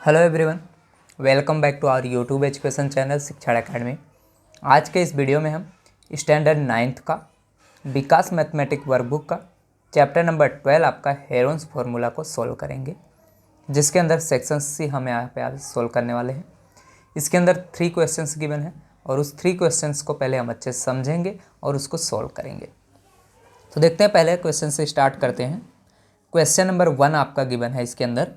Hello everyone, welcome back to our YouTube education channel Shikshan academy. आज के इस video में हम स्टैंडर्ड 9th का विकास मैथमेटिक वर्कबुक का चैप्टर नंबर 12 आपका हेरोन्स फार्मूला को सोल्व करेंगे, जिसके अंदर सेक्शन सी हम यहाँ पे आज सोल्व करने वाले हैं। इसके अंदर 3 क्वेश्चंस गिवन हैं और उस 3 क्वेश्चंस को पहले हम अच्छे से समझेंगे और उसको सोल्व करेंगे। तो देखते हैं, पहले क्वेश्चन से स्टार्ट करते हैं। क्वेश्चन नंबर 1 आपका गिवन है इसके अंदर,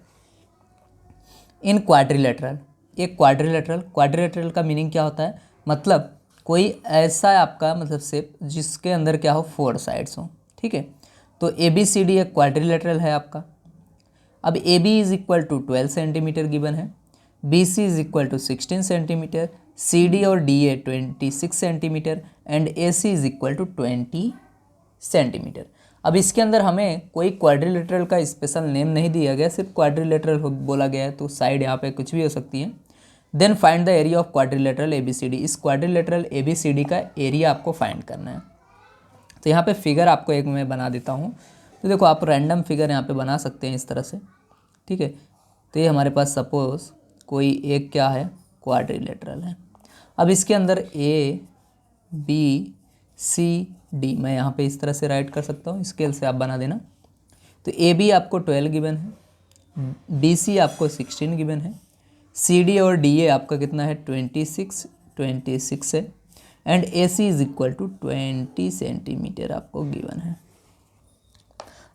इन क्वाड्रिलेटरल। एक क्वाड्रिलेटरल का मीनिंग क्या होता है, मतलब कोई ऐसा आपका मतलब शेप जिसके अंदर क्या हो 4 साइड्स हो। ठीक है, तो ए बी सी डी एक क्वाड्रिलेटरल है आपका। अब A B is equal to 12 centimetre given है, B C is equal to 16 centimetre, C D और D A 26 centimetre and A C is equal to 20 centimetre. अब इसके अंदर हमें कोई क्वाड्रिलेटरल का स्पेशल नेम नहीं दिया गया, सिर्फ क्वाड्रिलेटरल बोला गया है, तो साइड यहाँ पे कुछ भी हो सकती है। Then find the area of quadrilateral A B C D. इस quadrilateral A B C D का एरिया आपको फाइंड करना है। तो यहाँ पे फिगर आपको एक मैं बना देता हूँ। तो देखो, आप रैंडम फिगर यहाँ पे बना सकते हैं इस तरह से। ठीक है, तो ये हमारे पास सपोज कोई एक क्या है क्वाड्रिलेटरल है। अब इसके अंदर ए बी सी डी मैं यहाँ पे इस तरह से राइट कर सकता हूँ, स्केल से आप बना देना। तो ए बी आपको 12 गिवन है, बी सी आपको 16 गिवन है, सी डी और डी ए आपका कितना है 26 है and A C is equal to 20 centimetre आपको गिवन है।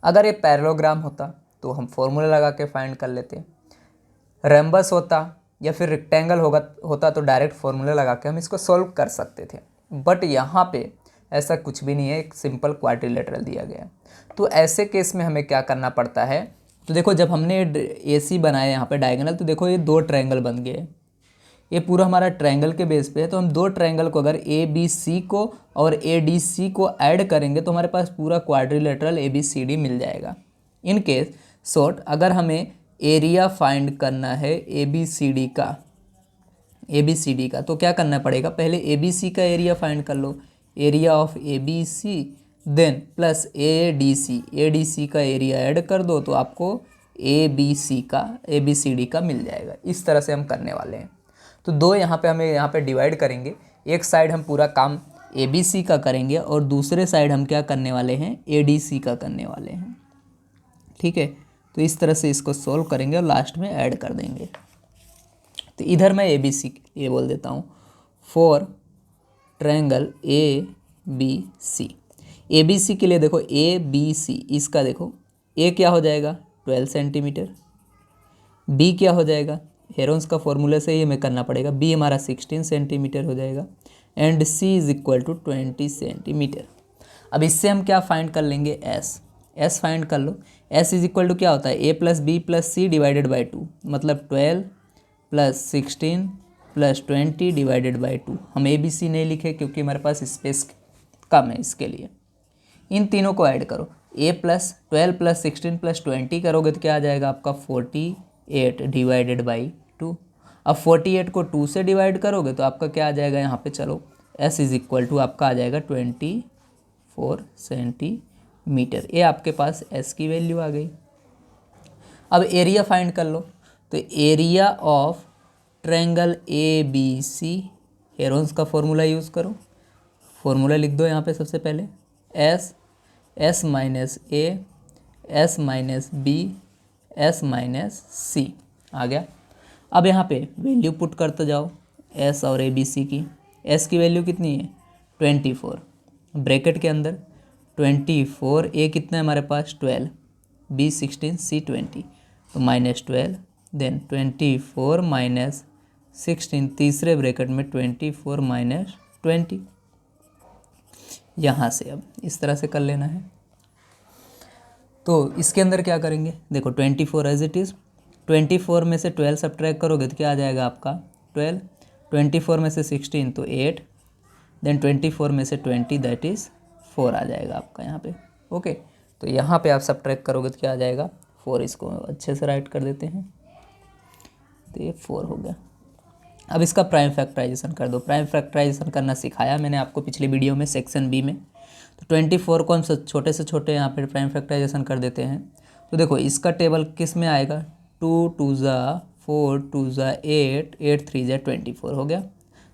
अगर ये पैरेललोग्राम होता तो हम फॉर्मूला लगा के फाइंड कर लेते, रेम्बस होता या फिर रेक्टेंगल होता तो डायरेक्ट फॉर्मूला लगा के हम इसको सॉल्व कर सकते थे। बट यहाँ पे ऐसा कुछ भी नहीं है, एक सिंपल क्वाड्रिलेटरल दिया गया है। तो ऐसे केस में हमें क्या करना पड़ता है, तो देखो जब हमने ए सी बनाया यहाँ पे डायगोनल, तो देखो ये 2 ट्रायंगल बन गए। ये पूरा हमारा ट्रायंगल के बेस पे है, तो हम 2 ट्रायंगल को अगर ए बी सी को और ए डी सी को ऐड करेंगे तो हमारे पास पूरा quadrilateral A B C D मिल जाएगा। इन केस शॉर्ट अगर हमें एरिया फाइंड करना है ए बी सी डी का, तो क्या करना पड़ेगा, पहले ए बी सी का एरिया फाइंड कर लो, area of A B C, then plus A D C का एरिया ऐड कर दो तो आपको ए बी सी डी का मिल जाएगा। इस तरह से हम करने वाले हैं। तो 2 यहाँ पे हमें यहाँ पे डिवाइड करेंगे, एक साइड हम पूरा काम ए बी सी का करेंगे और दूसरे साइड हम क्या करने वाले हैं ए डी सी का करने वाले हैं। ठीक है, तो इस तरह से इसको सोल्व करेंगे और लास्ट में ऐड कर देंगे। तो इधर मैं ए बी सी ये बोल देता हूँ, for triangle A B C के लिए देखो ए बी सी, इसका देखो ए क्या हो जाएगा 12 सेंटीमीटर, बी क्या हो जाएगा, हेरोन्स का फॉर्मूला से ये हमें करना पड़ेगा, बी हमारा 16 सेंटीमीटर हो जाएगा and C is equal to 20 centimetre. अब इससे हम क्या फाइंड कर लेंगे, एस फाइंड कर लो। एस इज इक्वल टू क्या होता है A plus B plus C divided by 2, मतलब 12 प्लस 16 प्लस 20 डिवाइडेड बाई 2। हम ए बी सी नहीं लिखे क्योंकि हमारे पास स्पेस कम है, इसके लिए इन तीनों को ऐड करो, ए प्लस 12 प्लस 16 प्लस 20 करोगे तो क्या आ जाएगा आपका 48 डिवाइडेड बाई 2। अब 48 को 2 से डिवाइड करोगे तो आपका क्या आ जाएगा यहाँ पे, चलो एस इज इक्वल टू आपका आ जाएगा 24 सेंटीमीटर। ये आपके पास एस की वैल्यू आ गई। अब एरिया फाइंड कर लो, तो area of triangle A B C, Heron's का फॉर्मूला यूज़ करो। फॉर्मूला लिख दो यहाँ पे सबसे पहले, S minus A, S minus B, S minus C आ गया। अब यहाँ पे वैल्यू पुट करते जाओ एस और ए बी सी की। एस की वैल्यू कितनी है 24, ब्रैकेट के अंदर 24, ए कितना है हमारे पास 12, बी 16, सी 20, तो -12, देन 24 माइनस 16, तीसरे ब्रैकेट में 24 माइनस 20। यहाँ से अब इस तरह से कर लेना है। तो इसके अंदर क्या करेंगे, देखो 24 एज इट इज़, 24 में से 12 सब्ट्रैक्ट करोगे तो क्या आ जाएगा आपका 12, 24 में से 16 तो 8, देन 24 में से 20 दैट इज़ 4 आ जाएगा आपका यहाँ पे। ओके, तो यहाँ पे आप सब्ट्रैक्ट करोगे तो क्या आ जाएगा 4। इसको अच्छे से राइट कर देते हैं, तो ये 4 हो गया। अब इसका प्राइम फैक्टराइजेशन कर दो। प्राइम फैक्टराइजेशन करना सिखाया मैंने आपको पिछली वीडियो में सेक्शन बी में। तो 24 को हम छोटे से छोटे यहाँ पे प्राइम फैक्टराइजेशन कर देते हैं। तो देखो इसका टेबल किस में आएगा, 2 2 ज़ा 4 2 ज़ा 8, 8 3 ज़ा 24 हो गया।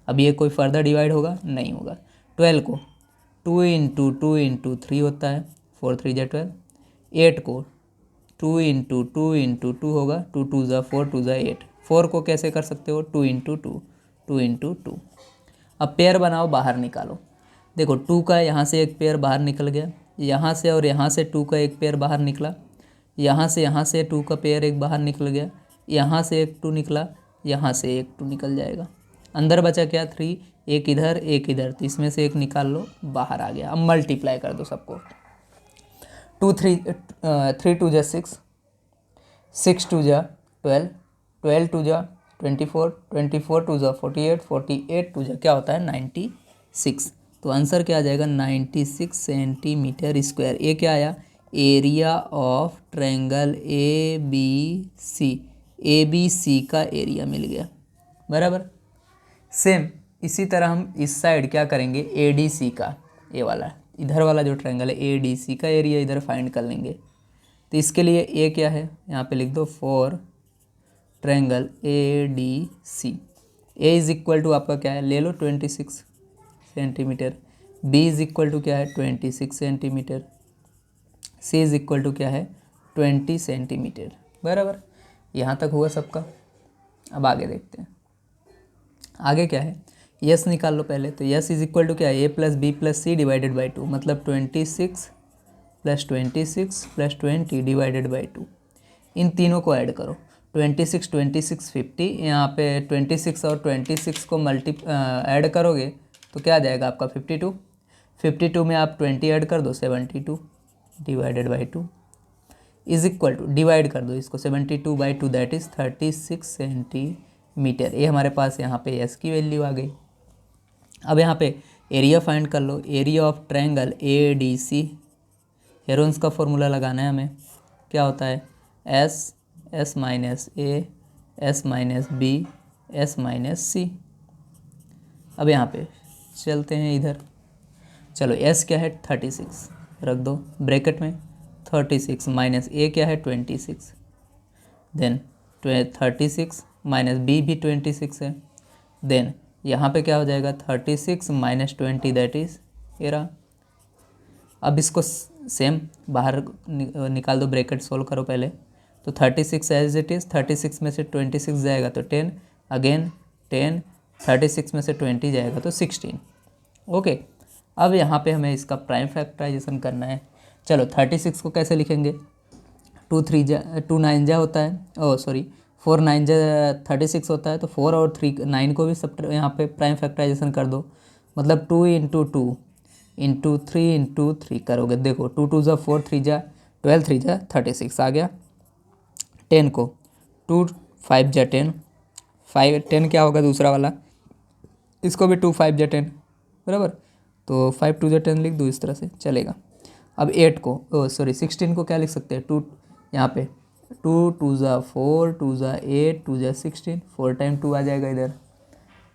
अब ये कोई फर्दर डिवाइड होगा? नहीं होगा। 12 को 2 इंटू 2 इंटू 3 होता है, 4 3 ज़ा 12। 8 को 2 इंटू 2 इंटू 2 होगा, 2 2 ज़ा 4, 2 ज़ा 8। 4 को कैसे कर सकते हो? 2 इंटू 2, 2 इंटू 2। अब पेयर बनाओ, बाहर निकालो। देखो 2 का यहाँ से एक पेयर बाहर निकल गया, यहाँ से और यहाँ से 2 का एक पेयर बाहर निकला, यहाँ से 2 का पेयर एक बाहर निकल गया, यहाँ से एक 2 निकला, यहाँ से एक 2 निकल जाएगा। अंदर बचा क्या? 3, एक इधर एक इधर, तो इसमें से एक निकाल लो, बाहर आ गया। अब मल्टीप्लाई कर दो सबको। 3 2 ज़ा 6, 6 2 ज़ा 12, 12 2 ज़ा 24, 24 2 ज़ा 48, 48 2 ज़ा क्या होता है? 96। तो आंसर क्या आ जाएगा? 96 सेंटीमीटर स्क्वायर। ये क्या आया? एरिया ऑफ ट्रायंगल ABC का एरिया मिल गया, बराबर। सेम इसी तरह हम इस साइड क्या करेंगे? ADC का, ये वाला इधर वाला जो ट्रायंगल है ADC का एरिया इधर फाइंड कर लेंगे। तो इसके लिए ए क्या है? यहाँ पे लिख दो, for triangle ADC A is equal to आपका क्या है? ले लो 26 centimetre. B is equal to क्या है? 26 centimetre. C is equal to क्या है? 20 सेंटीमीटर, बराबर। यहाँ तक हुआ सबका। अब आगे देखते हैं, आगे क्या है? यस निकाल लो पहले। तो यस इज इक्वल टू क्या है? A plus B plus C divided by 2, मतलब 26 प्लस 26 प्लस 20 डिवाइडेड बाई 2। इन तीनों को ऐड करो। 26 26 50, यहाँ पे 26 और 26 को ऐड करोगे तो क्या आ जाएगा आपका? 52। 52 में आप 20 ऐड कर दो, 72 divided by 2 is equal to, divide कर दो इसको, 72 बाई 2 दैट इज़ 36 सेंटीमीटर। ये हमारे पास यहाँ पे एस की वैल्यू आ गई। अब यहाँ पे एरिया फाइंड कर लो। Area of triangle ADC, Heron's का फॉर्मूला लगाना है हमें। क्या होता है? S minus A, S minus B, S minus C। अब यहाँ पे चलते हैं इधर। चलो S क्या है? 36 रख दो ब्रैकेट में। 36 माइनस A क्या है? 26। देन 36 माइनस B भी 26 है। देन यहाँ पे क्या हो जाएगा? 36 माइनस 20 दैट इज़ 13। अब इसको सेम बाहर निकाल दो, ब्रैकेट सोल्व करो पहले। तो 36 एज इट इज़, 36 में से 26 जाएगा तो 10, अगेन 10, 36 में से 20 जाएगा तो 16। ओके, अब यहाँ पे हमें इसका प्राइम फैक्टराइजेशन करना है। चलो 36 को कैसे लिखेंगे? 2 9 जा होता है, ओ सॉरी 4 9 जा 36 होता है, तो 4 और 3 9 को भी सब यहाँ पे प्राइम फैक्टराइजेशन कर दो। मतलब 2 इंटू 2 इंटू 3 इंटू 3 करोगे। देखो 2 2 ज़ा 4, 3 जा 12, 3 जा 36 आ गया। 10 को 2 5 जा 10, 10 क्या होगा दूसरा वाला? इसको भी 2 5 जा 10, बराबर। तो 5 2 जा 10 लिख दो, इस तरह से चलेगा। अब 8 को सॉरी 16 को क्या लिख सकते हैं? 2 यहाँ पे 2 2 ज़ा 4, 2 ज़ा 8, 2 ज़ा 16, 4 टाइम 2 आ जाएगा इधर,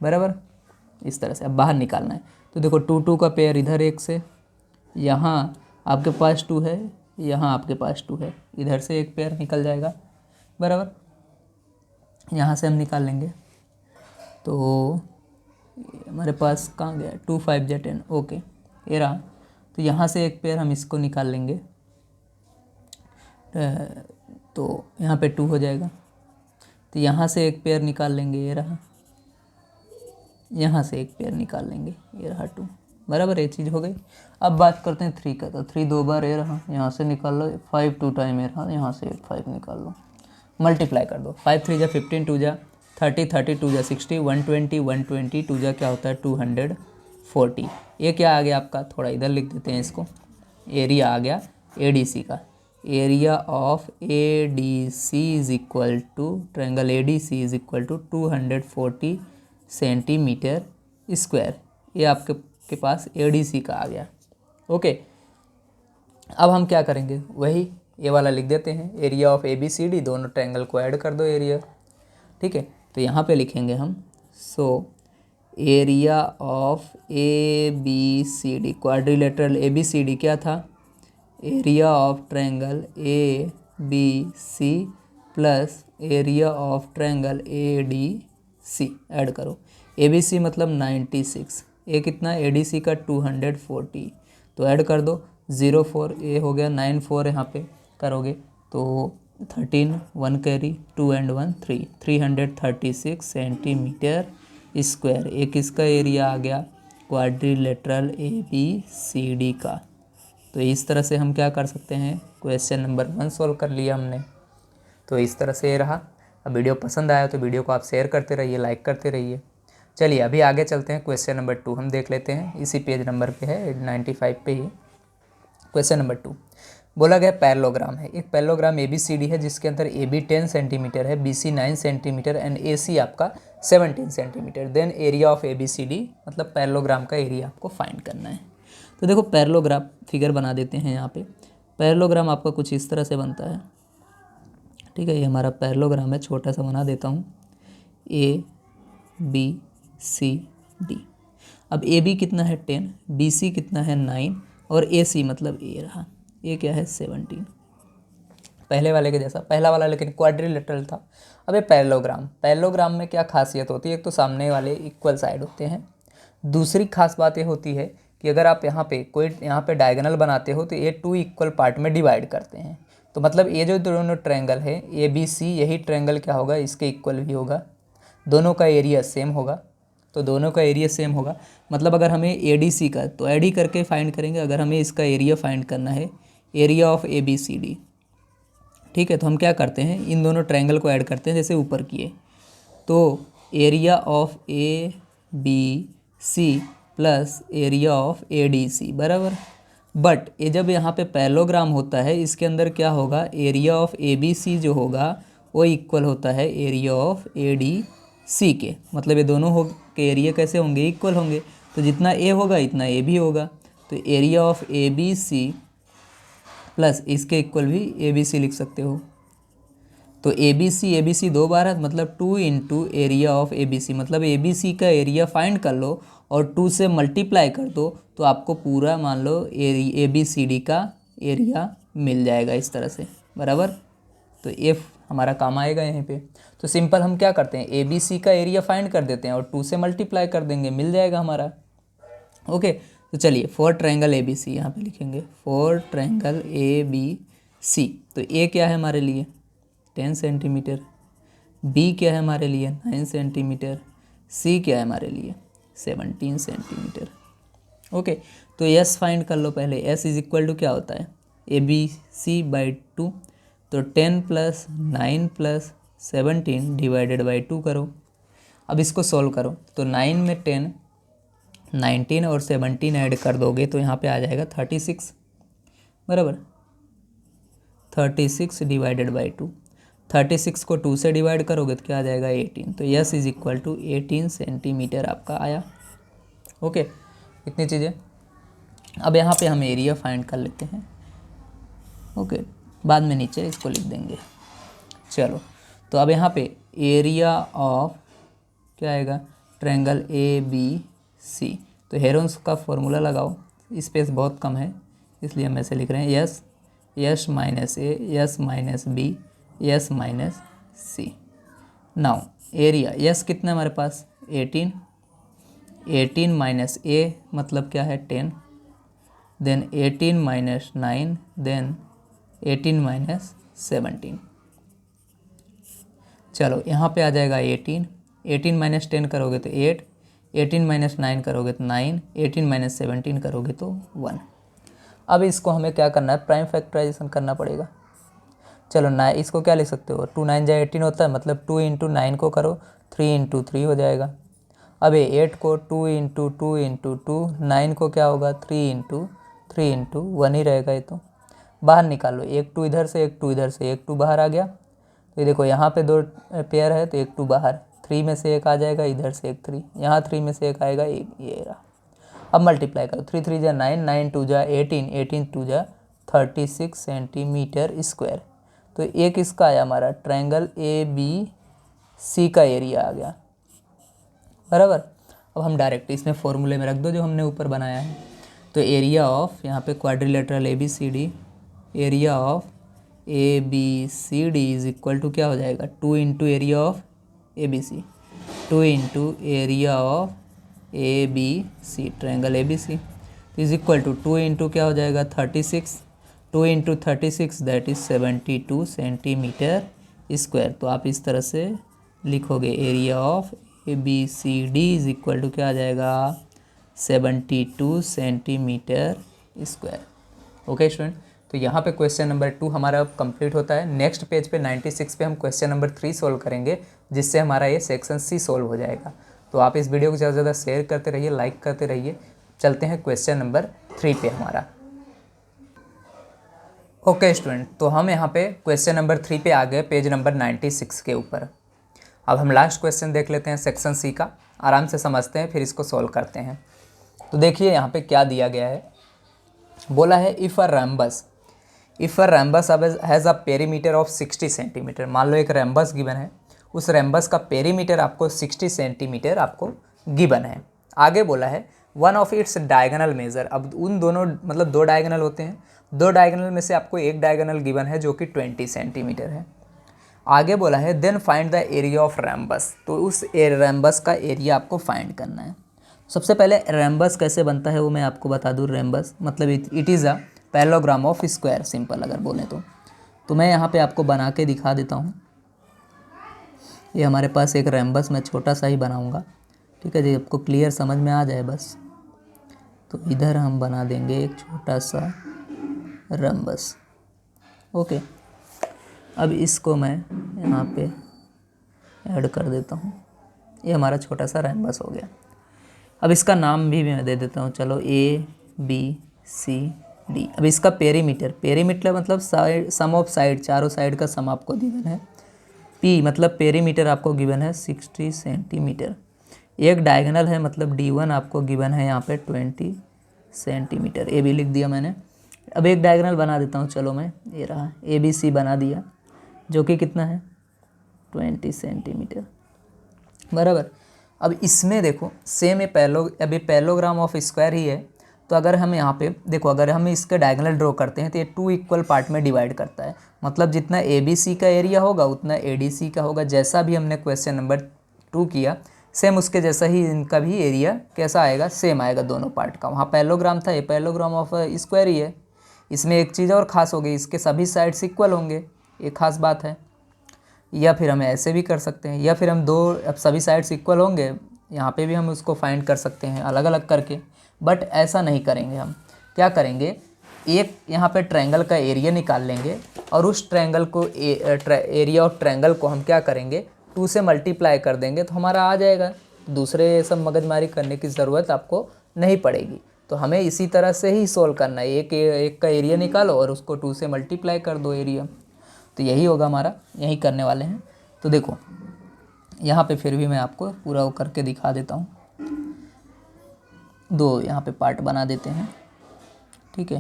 बराबर। इस तरह से अब बाहर निकालना है। तो देखो 2 2 का पेयर इधर एक से, यहाँ आपके पास 2 है, यहाँ आपके पास 2 है, इधर से एक पेयर निकल जाएगा, बराबर। यहाँ से हम निकाल लेंगे। तो हमारे पास कहाँ गया? 2 5 जा 10, ओके ये रहा। तो यहाँ से एक पेयर हम इसको निकाल लेंगे, तो यहाँ पे 2 हो जाएगा। तो यहाँ से एक पेयर निकाल लेंगे, ये रहा। यहाँ से एक पेयर निकाल लेंगे, ये रहा 2, बराबर। ये चीज़ हो गई। अब बात करते हैं 3 का। तो 3 2 बार ये रहा, यहाँ से निकाल लो। 5 2 टाइम ये रहा, यहाँ से 5 निकाल लो, मल्टीप्लाई कर दो। 5 3 जा 15, 2 जा 30, 30 2 जा 60, 120, 120 2 जा क्या होता है? 240। ये क्या आ गया आपका? थोड़ा इधर लिख देते हैं इसको। एरिया आ गया ADC का। Area of ADC is equal to, triangle ADC is equal to 240 centimetre square. ये आपके पास ADC का आ गया। ओके, अब हम क्या करेंगे? वही ये वाला लिख देते हैं, एरिया ऑफ ABCD, दोनों ट्रायंगल को ऐड कर दो एरिया, ठीक है। तो यहाँ पे लिखेंगे हम, so area of ABCD, quadrilateral ABCD क्या था? Area of triangle ABC plus area of triangle A D C add करो। ए बी सी मतलब 96, ए कितना ए डी सी का 240, तो ऐड कर दो। 0 4 ए हो गया, 9 4 यहाँ पे करोगे तो 13, 1 कैरी, 2 एंड 1 3, 336 सेंटीमीटर स्क्वायर। एक इसका एरिया आ गया quadrilateral A B C D का। तो इस तरह से हम क्या कर सकते हैं, क्वेश्चन नंबर 1 सॉल्व कर लिया हमने। तो इस तरह से ये रहा। अब वीडियो पसंद आया तो वीडियो को आप शेयर करते रहिए, लाइक करते रहिए। चलिए अभी आगे चलते हैं, क्वेश्चन नंबर 2 हम देख लेते हैं। इसी पेज नंबर पे है 95 पे ही। क्वेश्चन नंबर 2 बोला गया पैरेललोग्राम है। एक parallelogram A B C D है जिसके अंदर ए बी 10 सेंटीमीटर है, B C 9 centimetre and A C आपका 17 centimetre. Then area of A B C D, मतलब पैरेललोग्राम का एरिया आपको फाइंड करना है। तो देखो पैरेललोग्राम फिगर बना देते हैं यहाँ पे। पैरेललोग्राम आपका कुछ इस तरह से बनता है, ठीक है। ये हमारा पैरेललोग्राम है, छोटा सा बना देता हूँ, ए बी सी डी। अब ए बी कितना है 10, बी सी कितना है 9 और ए सी मतलब ए रहा, ये क्या है 17। पहले वाले के जैसा, पहला वाला लेकिन क्वाड्रिलेटरल था। अब ये पैरेललोग्राम, पैरेललोग्राम में क्या खासियत होती है, एक तो सामने वाले इक्वल साइड होते हैं। दूसरी खास बात ये होती है कि अगर आप यहाँ पे डायगोनल बनाते हो तो ये 2 इक्वल पार्ट में डिवाइड करते हैं। तो मतलब ये जो दोनों ट्रायंगल है ए बी सी, यही ट्रायंगल क्या होगा, इसके इक्वल भी होगा। दोनों का एरिया सेम होगा, तो दोनों का एरिया सेम होगा। मतलब अगर हमें ए डी सी का, तो एड ही करके फाइंड करेंगे। अगर हमें इसका एरिया फाइंड करना है, area of A B C D, ठीक है, तो हम क्या करते हैं, इन दोनों ट्रायंगल को ऐड करते हैं जैसे ऊपर किए। तो area of A B C plus area of A D C बराबर। बट ये जब यहाँ पे पैरेललोग्राम होता है, इसके अंदर क्या होगा, area of A B C जो होगा वो इक्वल होता है area of A D C के। मतलब ये दोनों हो के एरिया कैसे होंगे, इक्वल होंगे। तो जितना ए होगा इतना ए भी होगा। तो area of A B C plus इसके इक्वल भी ए बी सी लिख सकते हो। तो ए बी सी 2 बार है, मतलब 2 into area of A B C, मतलब ए बी सी का एरिया फाइंड कर लो और 2 से मल्टीप्लाई कर दो तो आपको पूरा मान लो ए बी सी डी का एरिया मिल जाएगा इस तरह से बराबर। तो एफ हमारा काम आएगा यहाँ पे। तो सिंपल हम क्या करते हैं, ए बी सी का एरिया फाइंड कर देते हैं और 2 से मल्टीप्लाई कर देंगे, मिल जाएगा हमारा। ओके, तो चलिए for triangle A B C यहाँ पे लिखेंगे, for triangle A B C. तो ए क्या है हमारे लिए 10 सेंटीमीटर, बी क्या है हमारे लिए 9 सेंटीमीटर, सी क्या है हमारे लिए 17 सेंटीमीटर। ओके, तो एस फाइंड कर लो पहले। एस इज इक्वल टू क्या होता है, ए बी सी बाई 2, तो 10 प्लस 9 प्लस 17 डिवाइडेड बाई 2 करो। अब इसको सॉल्व करो, तो 9 में 10, 19 और 17 ऐड कर दोगे तो यहाँ पे आ जाएगा 36 बराबर। 36 डिवाइडेड बाई 2, 36 को 2 से डिवाइड करोगे तो क्या आ जाएगा 18। तो yes is equal to 18 centimetre आपका आया। ओके, इतनी चीज़ें। अब यहाँ पे हम एरिया फाइंड कर लेते हैं। ओके, बाद में नीचे इसको लिख देंगे। चलो, तो अब यहाँ पे एरिया ऑफ क्या आएगा, ट्रायंगल ए बी सी। तो हेरोन्स का फॉर्मूला लगाओ, स्पेस बहुत कम है इसलिए हम ऐसे लिख रहे हैं, S S minus A, S minus B, S minus C. Now area, S कितना है हमारे पास 18, 18 माइनस ए मतलब क्या है 10, देन 18 माइनस 9, देन 18 माइनस 17। चलो यहाँ पे आ जाएगा 18, 18 माइनस 10 करोगे तो 8, 18 माइनस 9 करोगे तो 9, 18 माइनस 17 करोगे तो 1। अब इसको हमें क्या करना है, प्राइम फैक्टराइजेशन करना पड़ेगा। चलो ना, इसको क्या लिख सकते हो, 2 9 जा 18 होता है, मतलब 2 इंटू 9 को करो 3 इंटू 3 हो जाएगा। अब ये 8 को 2 इंटू 2 इंटू 2, 9 को क्या होगा 3 इंटू 3 इंटू 1 ही रहेगा। ये तो बाहर निकालो, एक 2 इधर से एक 2 इधर से, एक 2 बाहर आ गया। तो ये देखो यहाँ पे 2 पेयर है तो एक 2 बाहर, 3 में से एक आ जाएगा, इधर से एक 3, यहाँ 3 में से एक आएगा, एक ये रहा। अब मल्टीप्लाई करो, 3 3 जा 9, 9 2 जा 18, 18 2 जा 36 सेंटीमीटर स्क्वायर। तो एक इसका आया हमारा ट्रायंगल ए बी सी का एरिया आ गया बराबर। अब हम डायरेक्ट इसमें फॉर्मूले में रख दो जो हमने ऊपर बनाया है। तो एरिया ऑफ यहाँ पे quadrilateral A B C D, area of A B C D is equal to क्या हो जाएगा, 2 into area of A B C, 2 into area of A B C, triangle A B C is equal to 2 into क्या हो जाएगा 36, 2 into 36 that is 72 centimetre square. तो आप इस तरह से लिखोगे area of A B C D is equal to क्या आ जाएगा 72 सेंटीमीटर स्क्वायर। ओके स्टूडेंट, तो यहाँ पे क्वेश्चन नंबर 2 हमारा अब कंप्लीट होता है। नेक्स्ट पेज पे 96 पे हम क्वेश्चन नंबर 3 सोल्व करेंगे, जिससे हमारा ये सेक्शन सी सोल्व हो जाएगा। तो आप इस वीडियो को ज़्यादा से ज़्यादा शेयर करते रहिए, लाइक करते रहिए। चलते हैं क्वेश्चन नंबर 3 पे हमारा। ओके स्टूडेंट, तो हम यहाँ पे क्वेश्चन नंबर 3 पे आ गए, पेज नंबर 96 के ऊपर। अब हम लास्ट क्वेश्चन देख लेते हैं सेक्शन सी का, आराम से समझते हैं फिर इसको सोल्व करते हैं। तो देखिए यहाँ पे क्या दिया गया है, बोला है if a रैम्बस has a perimeter of 60 centimetre. मान लो एक रैम्बस गिवन है, उस रैम्बस का पेरीमीटर आपको 60 सेंटीमीटर आपको गिवन है। आगे बोला है one of its diagonal measure. अब उन दोनों मतलब 2 डायगोनल होते हैं, 2 डायगोनल में से आपको एक डायगोनल गिवन है जो कि 20 सेंटीमीटर है। आगे बोला है then find the area of rhombus. तो उस रैम्बस का एरिया आपको फाइंड करना है। सबसे पहले रैम्बस कैसे बनता है वो मैं आपको बता दूँ। रैम्बस मतलब it is a parallelogram of square, simple अगर बोलें तो मैं यहाँ पे आपको बना के दिखा देता हूँ। ये हमारे पास एक रैम्बस मैं छोटा सा ही बनाऊँगा, ठीक है जी, आपको क्लियर समझ में आ जाए बस। तो इधर हम बना देंगे एक छोटा सा रैम्बस। ओके, अब इसको मैं यहाँ पे ऐड कर देता हूँ। ये हमारा छोटा सा रैम्बस हो गया। अब इसका नाम भी मैं दे देता हूँ, चलो ए बी सी डी। अब इसका पेरीमीटर मतलब साइड, सम ऑफ साइड, चारों साइड का सम आपको गिवन है। पी मतलब पेरीमीटर आपको गिवन है 60 सेंटीमीटर। एक डायगोनल है मतलब D1 आपको गिवन है यहाँ पे 20 सेंटीमीटर। ए भी लिख दिया मैंने। अब एक डायगोनल बना देता हूँ, चलो मैं, ये रहा ए बी सी बना दिया, जो कि कितना है 20 सेंटीमीटर बराबर। अब इसमें देखो सेम ये अभी पैरेललोग्राम ऑफ स्क्वायर ही है। तो अगर हम यहाँ पे देखो, अगर हम इसका डायगोनल ड्रॉ करते हैं तो ये 2 इक्वल पार्ट में डिवाइड करता है। मतलब जितना ए बी सी का एरिया होगा उतना ए डी सी का होगा। जैसा भी हमने क्वेश्चन नंबर 2 किया सेम उसके जैसा ही इनका भी एरिया कैसा आएगा, सेम आएगा दोनों पार्ट का। वहाँ पैरेललोग्राम था, ये पैरेललोग्राम ऑफ स्क्वायर ही है। इसमें एक चीज़ और ख़ास हो गई, इसके सभी साइड्स इक्वल होंगे, ये खास बात है। या फिर हम ऐसे भी कर सकते हैं, या फिर हम अब सभी साइड्स इक्वल होंगे, यहाँ पे भी हम उसको फाइंड कर सकते हैं अलग अलग करके। बट ऐसा नहीं करेंगे, हम क्या करेंगे, एक यहाँ पे ट्रायंगल का एरिया निकाल लेंगे और उस ट्रायंगल को एरिया ऑफ ट्रायंगल को हम क्या करेंगे 2 से मल्टीप्लाई कर देंगे तो हमारा आ जाएगा। दूसरे सब मगजमारी करने की ज़रूरत आपको नहीं पड़ेगी। तो हमें इसी तरह से ही सोल्व करना है, एक का एरिया निकालो और उसको 2 से मल्टीप्लाई कर दो एरिया। तो यही होगा हमारा, यही करने वाले हैं। तो देखो यहाँ पे फिर भी मैं आपको पूरा वो करके दिखा देता हूँ। 2 यहाँ पे पार्ट बना देते हैं, ठीक है।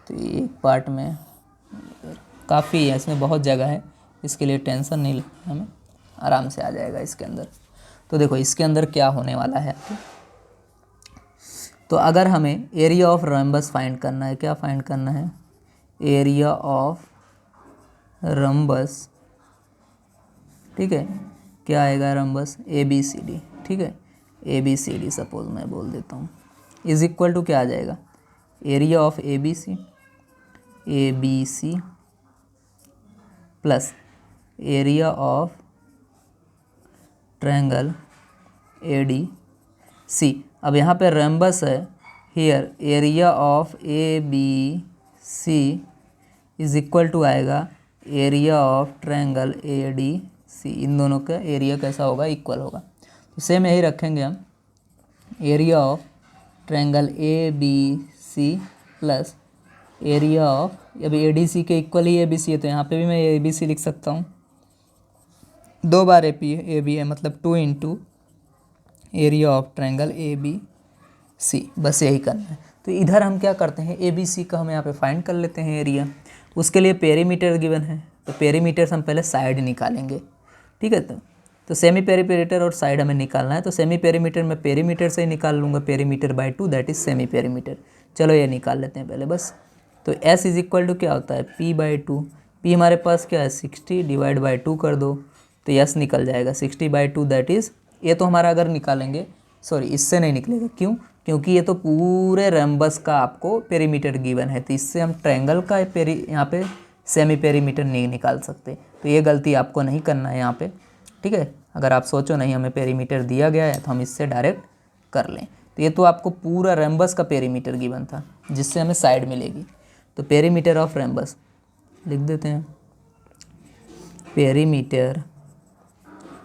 तो एक पार्ट में काफ़ी है, इसमें बहुत जगह है, इसके लिए टेंशन नहीं लेना, हमें आराम से आ जाएगा इसके अंदर। तो देखो इसके अंदर क्या होने वाला है आपको। तो अगर हमें एरिया ऑफ रम्बस फाइंड करना है, क्या फाइंड करना है, एरिया ऑफ रम्बस, ठीक है। क्या आएगा rhombus, A B C D, ठीक है। A B C D suppose मैं बोल देता हूँ, इज इक्वल टू क्या आ जाएगा, area of A B C plus area of triangle A D C. अब यहाँ पे रम्बस है, here area of A B C is equal to आएगा area of triangle A D C. इन दोनों का एरिया कैसा होगा, इक्वल होगा। तो सेम यही रखेंगे हम, area of triangle A B C plus area of, अभी ए डी सी के इक्वल ही ए बी सी है तो यहाँ पे भी मैं ए बी सी लिख सकता हूँ। 2 बार ए बी है मतलब 2 into area of triangle A B C, बस यही करना है। तो इधर हम क्या करते हैं, ए बी सी का हम यहाँ पे फाइंड कर लेते हैं एरिया। उसके लिए पेरीमीटर गिवन है, तो पेरीमीटर से हम पहले साइड निकालेंगे, ठीक है। तो सेमी पेरीमीटर और साइड हमें निकालना है। तो सेमी पेरीमीटर में पेरीमीटर से ही निकाल लूँगा, perimeter by 2 that is semi perimeter. चलो ये निकाल लेते हैं पहले बस। तो s इज इक्वल टू क्या होता है p/2। p हमारे पास क्या है 60 डिवाइड बाई 2 कर दो तो s निकल जाएगा 60/2 दैट इज़, ये तो हमारा अगर निकालेंगे, सॉरी इससे नहीं निकलेगा, क्यों, क्योंकि ये तो पूरे रैम्बस का आपको पेरीमीटर गिवन है, तो इससे हम ट्रायंगल का यहाँ पे सेमी पेरीमीटर नहीं निकाल सकते। तो ये गलती आपको नहीं करना है यहाँ पे, ठीक है। अगर आप सोचो नहीं हमें पेरीमीटर दिया गया है तो हम इससे डायरेक्ट कर लें, तो ये तो आपको पूरा रैम्बस का पेरीमीटर गिवन था जिससे हमें साइड मिलेगी। तो पेरीमीटर ऑफ रैम्बस लिख देते हैं, perimeter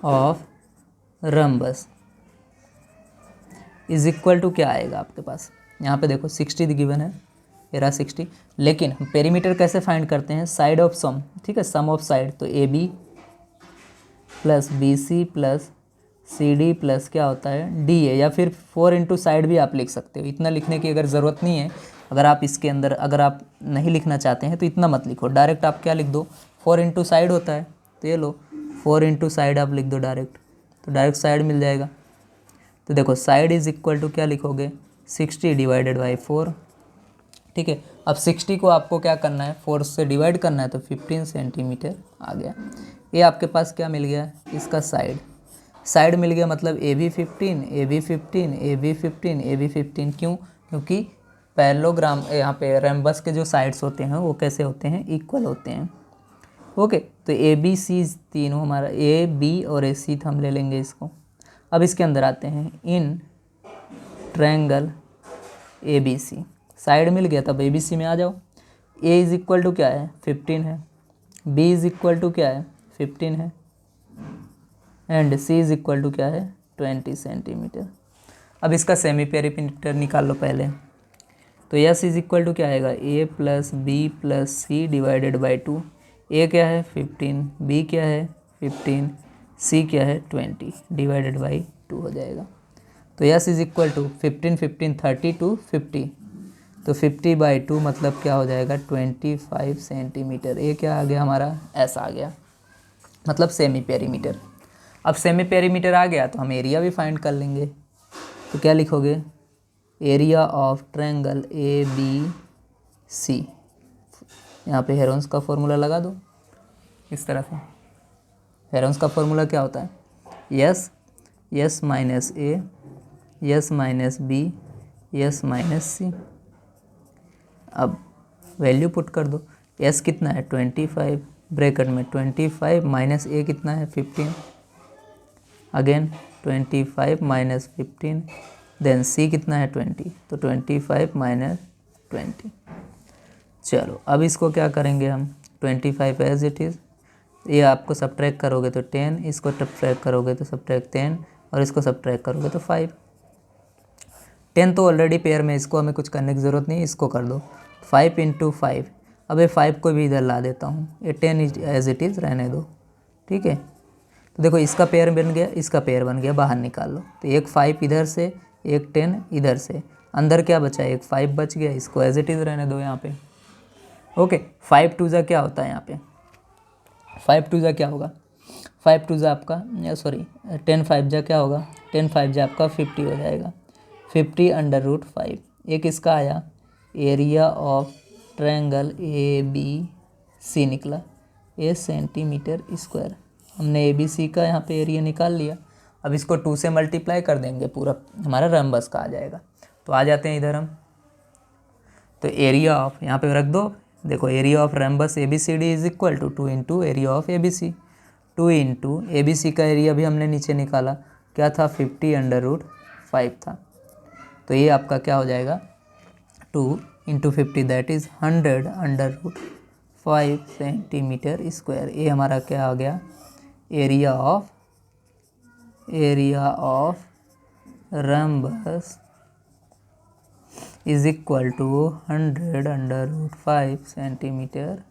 of rhombus is equal to क्या आएगा आपके पास, यहाँ पे देखो 60 गिवन है, ये रहा 60, लेकिन हम पेरीमीटर कैसे फाइंड करते हैं, साइड ऑफ सम, ठीक है, सम ऑफ साइड, तो A B plus B C plus C D plus क्या होता है डी ए, या फिर 4 इंटू साइड भी आप लिख सकते हो, इतना लिखने की अगर ज़रूरत नहीं है। अगर आप इसके अंदर अगर आप नहीं लिखना चाहते हैं तो इतना मत लिखो, डायरेक्ट आप क्या लिख दो 4 इंटू साइड होता है, तो ये लो 4 इंटू साइड आप लिख दो डायरेक्ट, तो डायरेक्ट साइड मिल जाएगा। तो देखो साइड इज इक्वल टू क्या लिखोगे 60 डिवाइडेड बाई 4, ठीक है। अब 60 को आपको क्या करना है 4 से डिवाइड करना है, तो 15 सेंटीमीटर आ गया। ये आपके पास क्या मिल गया, इसका साइड मिल गया, मतलब A B 15 A B 15 A B 15 A B 15, क्यों, क्योंकि पैरेललोग्राम यहाँ पे रैम्बस के जो साइड्स होते हैं वो कैसे होते हैं, इक्वल होते हैं। ओके, तो ए बी सी तीनों हमारा ए बी और ए सी हम ले लेंगे इसको। अब इसके अंदर आते हैं, इन triangle A B C, side मिल गया तब ए बी सी में आ जाओ। ए इज इक्वल टू क्या है 15 है, बी इज इक्वल टू क्या है 15 है, and C is equal to क्या है 20 सेंटीमीटर। अब इसका सेमी पेरीमीटर निकाल लो पहले, तो यस इज इक्वल टू क्या आएगा A plus B plus C divided by 2। A क्या है 15, बी क्या है 15, सी क्या है 20 डिवाइडेड बाई 2 हो जाएगा। तो yes is equal to 15 15 30 to 50, तो 50/2 मतलब क्या हो जाएगा 25 सेंटीमीटर। ये क्या आ गया हमारा एस आ गया, मतलब सेमी पेरीमीटर। अब सेमी पेरीमीटर आ गया तो हम एरिया भी फाइंड कर लेंगे, तो क्या लिखोगे area of triangle A B C, यहाँ पे हेरोन्स का फॉर्मूला लगा दो इस तरह से। हेरोन्स का फॉर्मूला क्या होता है S minus A, S minus B, S minus C. अब वैल्यू पुट कर दो, एस कितना है 25 ब्रैकेट में 25 माइनस ए कितना है 15, अगेन 25 माइनस 15, देन सी कितना है 20, तो 25 माइनस 20। चलो अब इसको क्या करेंगे हम 25 एज इट इज़, ये आपको सब्ट्रैक्ट करोगे तो 10, इसको सब्ट्रैक्ट करोगे तो सब्ट्रैक्ट 10, और इसको सब्ट्रैक्ट करोगे तो 5। 10 तो ऑलरेडी पेयर में, इसको हमें कुछ करने की ज़रूरत नहीं, इसको कर दो 5 इंटू 5। अब ये 5 को भी इधर ला देता हूँ, ये 10 एज इट इज़ रहने दो, ठीक है। तो देखो इसका पेयर बन गया, इसका पेयर बन गया, बाहर निकाल लो, तो एक 5 इधर से, एक 10 इधर से, अंदर क्या बचा एक 5 बच गया, इसको एज इट इज़ रहने दो यहाँ पे। ओके, 5 टू जा क्या होता है यहाँ पे 5 टू जा क्या होगा 5 टू जा आपका सॉरी 10 5 जा क्या होगा 10 5 जा आपका 50 हो जाएगा, 50/5। एक इसका आया area of triangle A B C निकला, ए सेंटीमीटर स्क्वायर। हमने ए बी सी का यहाँ पे एरिया निकाल लिया। अब इसको 2 से मल्टीप्लाई कर देंगे, पूरा हमारा रैम्बस का आ जाएगा। तो आ जाते हैं इधर हम, तो एरिया ऑफ यहाँ पे रख दो, देखो area of rhombus A B C D is equal to 2 into area of A B C. 2 into A B C का एरिया भी हमने नीचे निकाला, क्या था 50/5 था, तो ये आपका क्या हो जाएगा 2 into 50 that is 100/5 centimetre square. ये हमारा क्या आ गया area of rhombus is equal to 100/5 centimetre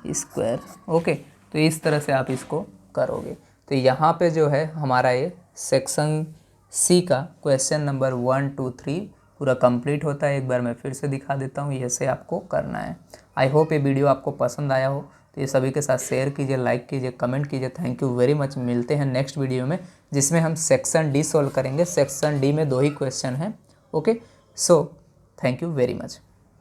square. Okay, तो इस तरह से आप इसको करोगे। तो यहाँ पे जो है हमारा ये सेक्शन सी का क्वेश्चन नंबर 1 2 3 पूरा कंप्लीट होता है। एक बार मैं फिर से दिखा देता हूँ, ऐसे आपको करना है। आई होप ये वीडियो आपको पसंद आया हो, तो ये सभी के साथ शेयर कीजिए, लाइक कीजिए, कमेंट कीजिए। Thank you very much. मिलते हैं नेक्स्ट वीडियो में, जिसमें हम सेक्शन डी सॉल्व करेंगे। सेक्शन डी में 2 ही क्वेश्चन हैं। Okay, so thank you very much.